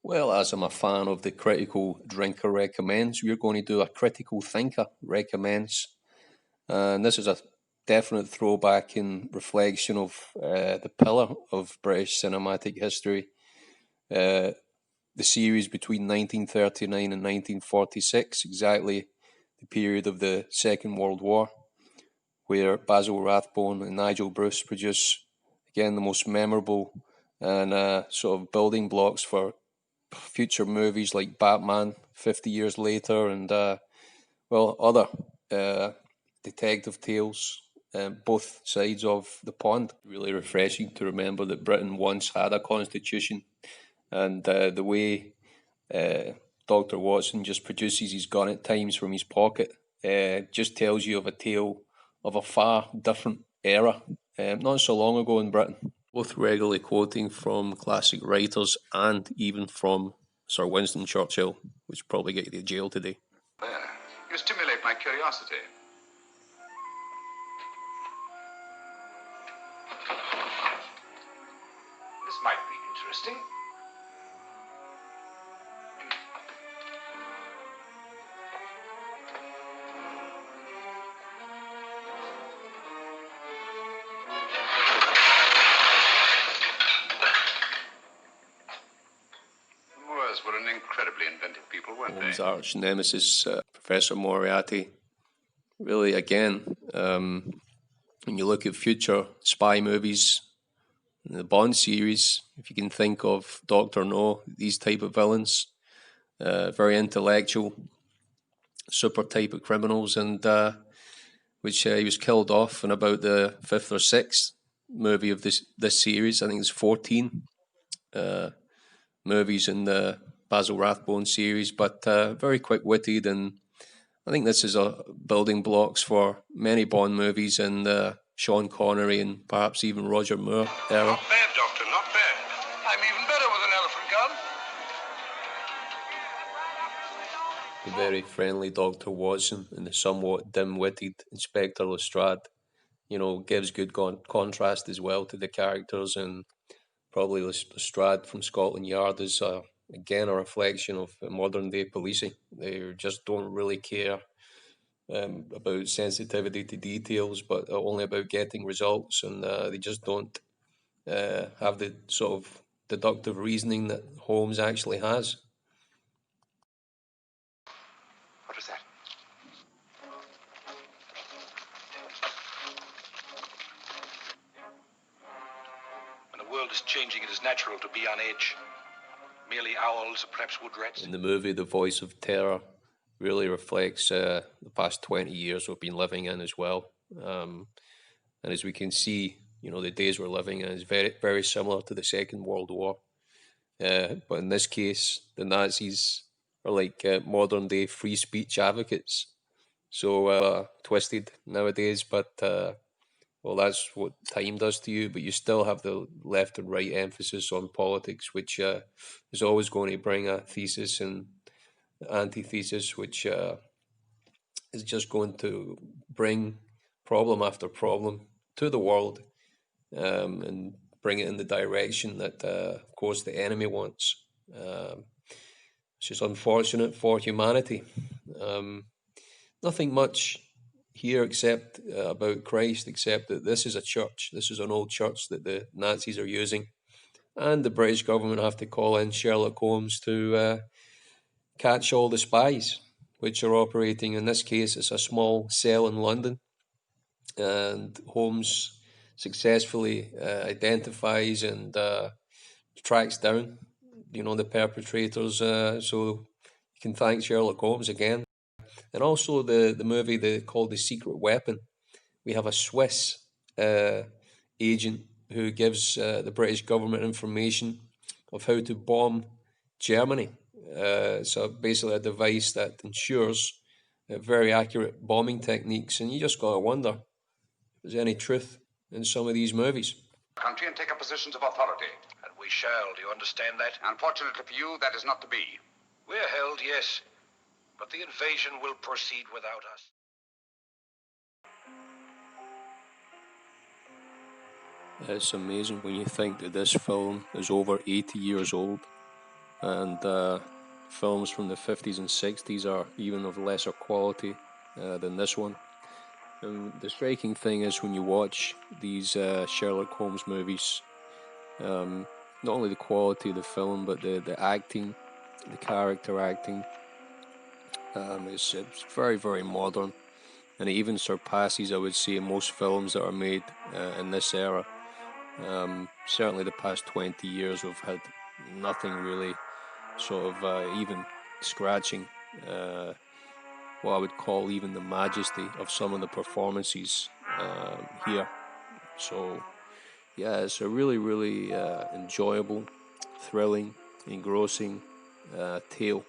Well, as I'm a fan of the critical drinker recommends, we're going to do a critical thinker recommends. And this is a definite throwback in reflection of the pillar of British cinematic history, uh, the series between 1939 and 1946, exactly the period of the Second World War, where Basil Rathbone and Nigel Bruce produce, again, the most memorable and sort of building blocks for future movies like Batman 50 years later and, well, other uh, detective tales, both sides of the pond. Really refreshing to remember that Britain once had a constitution, and the way uh, Dr. Watson just produces his gun at times from his pocket just tells you of a tale of a far different era, not so long ago in Britain. Both regularly quoting from classic writers and even from Sir Winston Churchill, which probably get you to jail today. There. You stimulate my curiosity. This might be interesting. The Moors were an incredibly inventive people, weren't Holmes' they? arch nemesis, Professor Moriarty. Really, again, when you look at future spy movies, the Bond series, if you can think of Doctor No, these type of villains, very intellectual, super type of criminals, and which he was killed off in about the fifth or sixth movie of this series. I think it's 14 movies in the Basil Rathbone series, but very quick witted, and I think this is a building blocks for many Bond movies and Sean Connery and perhaps even Roger Moore era. Not bad, Doctor, not bad. I'm even better with an elephant gun. The very friendly Dr. Watson and the somewhat dim-witted Inspector Lestrade, gives good contrast as well to the characters, and probably Lestrade from Scotland Yard is again a reflection of modern day policing. They just don't really care about sensitivity to details, but only about getting results, and they just don't have the sort of deductive reasoning that Holmes actually has. What was that? When the world is changing, it is natural to be on edge. Merely owls, or perhaps wood rats. In the movie, the voice of terror really reflects the past 20 years we've been living in as well. And as we can see, the days we're living in is very, very similar to the Second World War. But in this case, the Nazis are like modern day free speech advocates. So twisted nowadays, but well, that's what time does to you. But you still have the left and right emphasis on politics, which is always going to bring a thesis and antithesis, which is just going to bring problem after problem to the world, and bring it in the direction that, of course, the enemy wants. It's just unfortunate for humanity. Um, Nothing much here except about Christ, except that this is a church. This is an old church that the Nazis are using, and the British government have to call in Sherlock Holmes to catch all the spies which are operating. In this case, it's a small cell in London, and Holmes successfully identifies and tracks down, the perpetrators. So you can thank Sherlock Holmes again. And also the movie called The Secret Weapon. We have a Swiss agent who gives the British government information of how to bomb Germany. So basically a device that ensures very accurate bombing techniques. And you just got to wonder if there's any truth in some of these movies. Country and take up positions of authority. And we shall, do you understand that? Unfortunately for you, that is not to be. We're held, yes. But the invasion will proceed without us. It's amazing when you think that this film is over 80 years old. and films from the 50s and 60s are even of lesser quality than this one. And the striking thing is when you watch these Sherlock Holmes movies, not only the quality of the film, but the acting, the character acting, it's very, very modern. And it even surpasses, I would say, most films that are made in this era. Certainly the past 20 years we've had nothing really sort of even scratching what I would call even the majesty of some of the performances here. So yeah, it's a really, really enjoyable, thrilling, engrossing tale.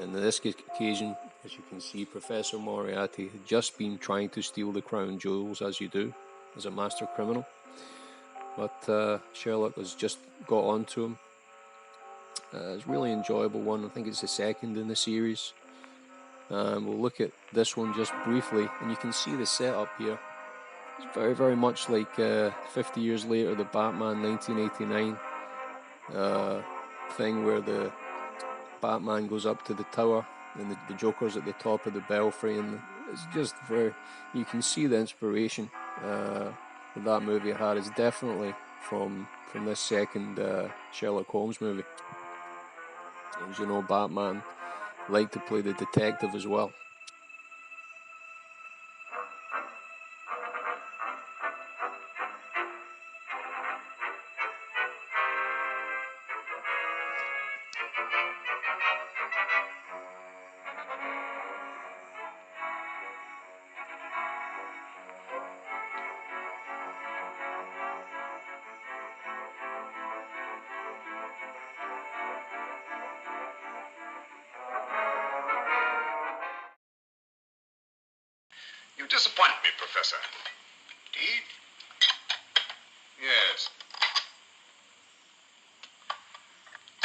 And on this occasion, as you can see, Professor Moriarty had just been trying to steal the crown jewels, as you do, as a master criminal. But Sherlock has just got onto him. It's a really enjoyable one. I think it's the second in the series. We'll look at this one just briefly, and you can see the setup here. It's very, very much like 50 years later, the Batman 1989 thing where the Batman goes up to the tower and the Joker's at the top of the belfry, and it's just very, you can see the inspiration that movie had is definitely from this second Sherlock Holmes movie. As you know, Batman liked to play the detective as well. You disappoint me, Professor. Indeed? Yes.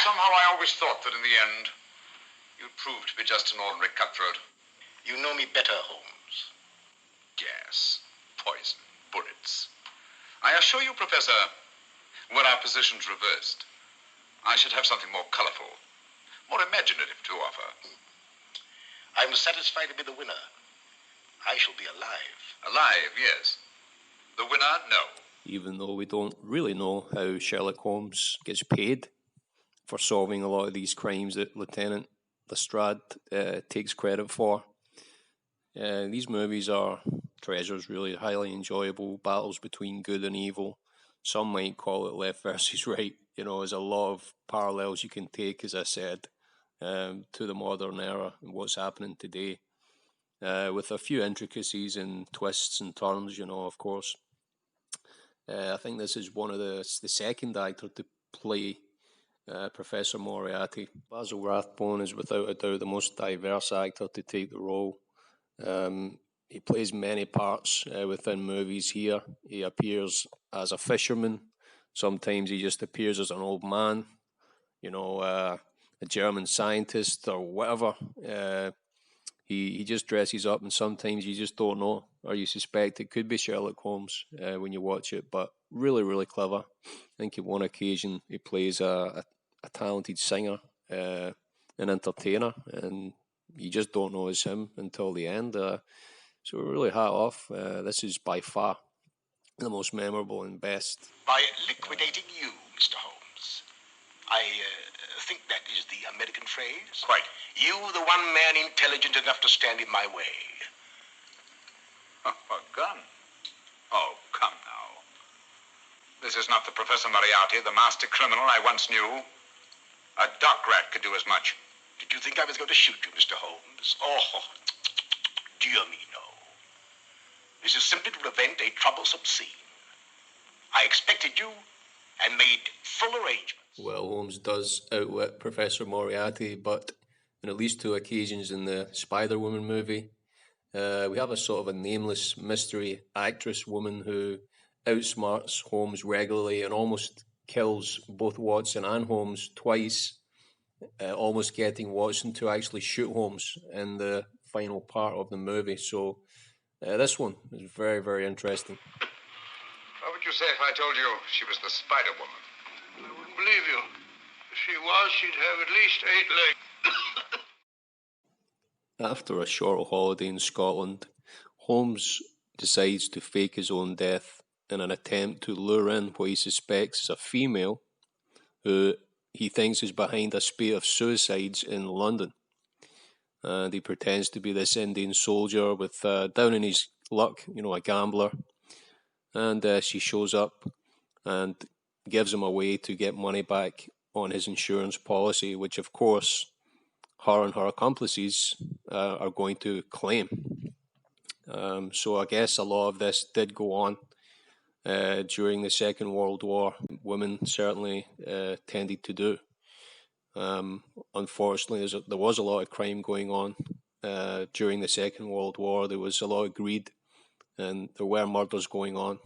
Somehow I always thought that in the end, you'd prove to be just an ordinary cutthroat. You know me better, Holmes. Gas, poison, bullets. I assure you, Professor, were our positions reversed, I should have something more colorful, more imaginative to offer. I'm satisfied to be the winner. I shall be alive. Alive, yes. The winner, no. Even though we don't really know how Sherlock Holmes gets paid for solving a lot of these crimes that Lieutenant Lestrade takes credit for. These movies are treasures, really highly enjoyable battles between good and evil. Some might call it left versus right. You know, there's a lot of parallels you can take, as I said, to the modern era and what's happening today. With a few intricacies and twists and turns, you know, of course. I think this is one of the second actor to play Professor Moriarty. Basil Rathbone is without a doubt the most diverse actor to take the role. He plays many parts within movies here. He appears as a fisherman. Sometimes he just appears as an old man, you know, a German scientist or whatever. He just dresses up, and sometimes you just don't know, or you suspect it could be Sherlock Holmes when you watch it. But really, really clever. I think on one occasion he plays a talented singer, an entertainer, and you just don't know it's him until the end. So really hat off. This is by far the most memorable and best. By liquidating you, Mr. Holmes. I think that is the American phrase. Quite. You, the one man intelligent enough to stand in my way. A gun? Oh, come now. This is not the Professor Moriarty, the master criminal I once knew. A dock rat could do as much. Did you think I was going to shoot you, Mr. Holmes? Oh, dear me, no. This is simply to prevent a troublesome scene. I expected you and made full arrangements. Well, Holmes does outwit Professor Moriarty, but on at least two occasions in the Spider-Woman movie, we have a sort of a nameless mystery actress woman who outsmarts Holmes regularly and almost kills both Watson and Holmes twice, almost getting Watson to actually shoot Holmes in the final part of the movie. So this one is very, very interesting. What would you say if I told you she was the Spider-Woman? I wouldn't believe you. If she was, she'd have at least 8 legs. After a short holiday in Scotland, Holmes decides to fake his own death in an attempt to lure in what he suspects is a female who he thinks is behind a spate of suicides in London. And he pretends to be this Indian soldier with down in his luck, a gambler. And she shows up and gives him a way to get money back on his insurance policy, which of course her and her accomplices are going to claim. So I guess a lot of this did go on during the Second World War. Women certainly tended to do. Unfortunately, there was a lot of crime going on during the Second World War. There was a lot of greed, and there were murders going on,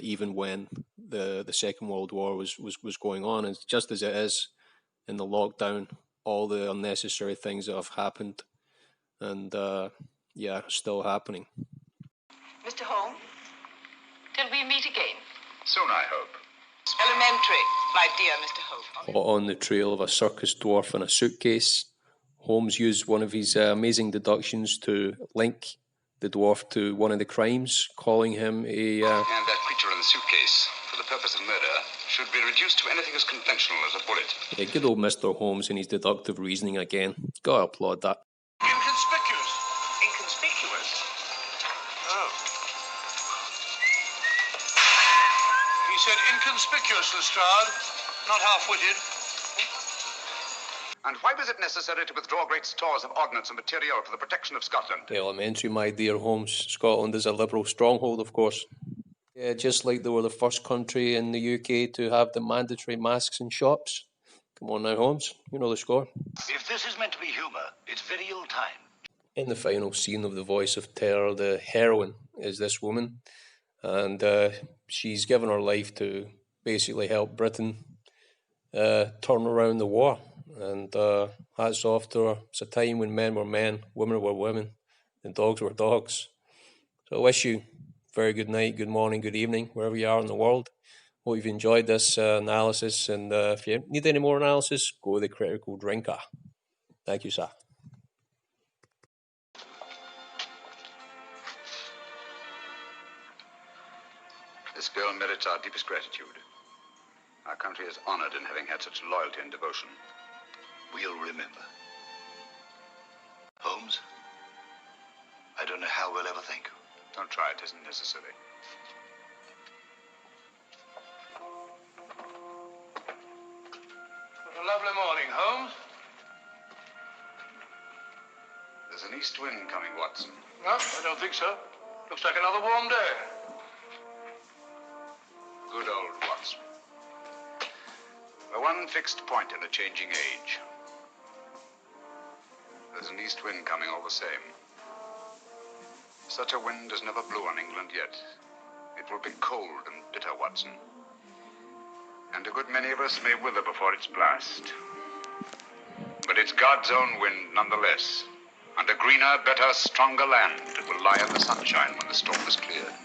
even when the Second World War was going on. And just as it is in the lockdown, all the unnecessary things that have happened, and still happening. Mr. Holmes, till we meet again. Soon, I hope. Elementary, my dear Mr. Holmes. Hot on the trail of a circus dwarf in a suitcase, Holmes used one of his amazing deductions to link the dwarf to one of the crimes, calling him a... And that creature in the suitcase, for the purpose of murder, should be reduced to anything as conventional as a bullet. Yeah, good old Mr. Holmes and his deductive reasoning again. Gotta applaud that. Inconspicuous. Inconspicuous? Oh. He said inconspicuous, Lestrade, not half-witted. And why was it necessary to withdraw great stores of ordnance and material for the protection of Scotland? Elementary, my dear Holmes. Scotland is a Liberal stronghold, of course. Yeah, just like they were the first country in the UK to have the mandatory masks in shops. Come on now, Holmes. You know the score. If this is meant to be humour, it's very ill time. In the final scene of The Voice of Terror, the heroine is this woman. And she's given her life to basically help Britain turn around the war. And hats off to her. It's a time when men were men, women were women, and dogs were dogs. So I wish you a very good night, good morning, good evening, wherever you are in the world. Hope you've enjoyed this analysis. And if you need any more analysis, go to the Critical Drinker. Thank you, sir. This girl merits our deepest gratitude. Our country is honored in having had such loyalty and devotion. We'll remember. Holmes, I don't know how we'll ever thank you. Don't try, it isn't necessary. What a lovely morning, Holmes. There's an east wind coming, Watson. No, I don't think so. Looks like another warm day. Good old Watson. The one fixed point in a changing age. There's an east wind coming all the same. Such a wind has never blew on England yet. It will be cold and bitter, Watson. And a good many of us may wither before its blast. But it's God's own wind nonetheless. And a greener, better, stronger land will lie in the sunshine when the storm is cleared.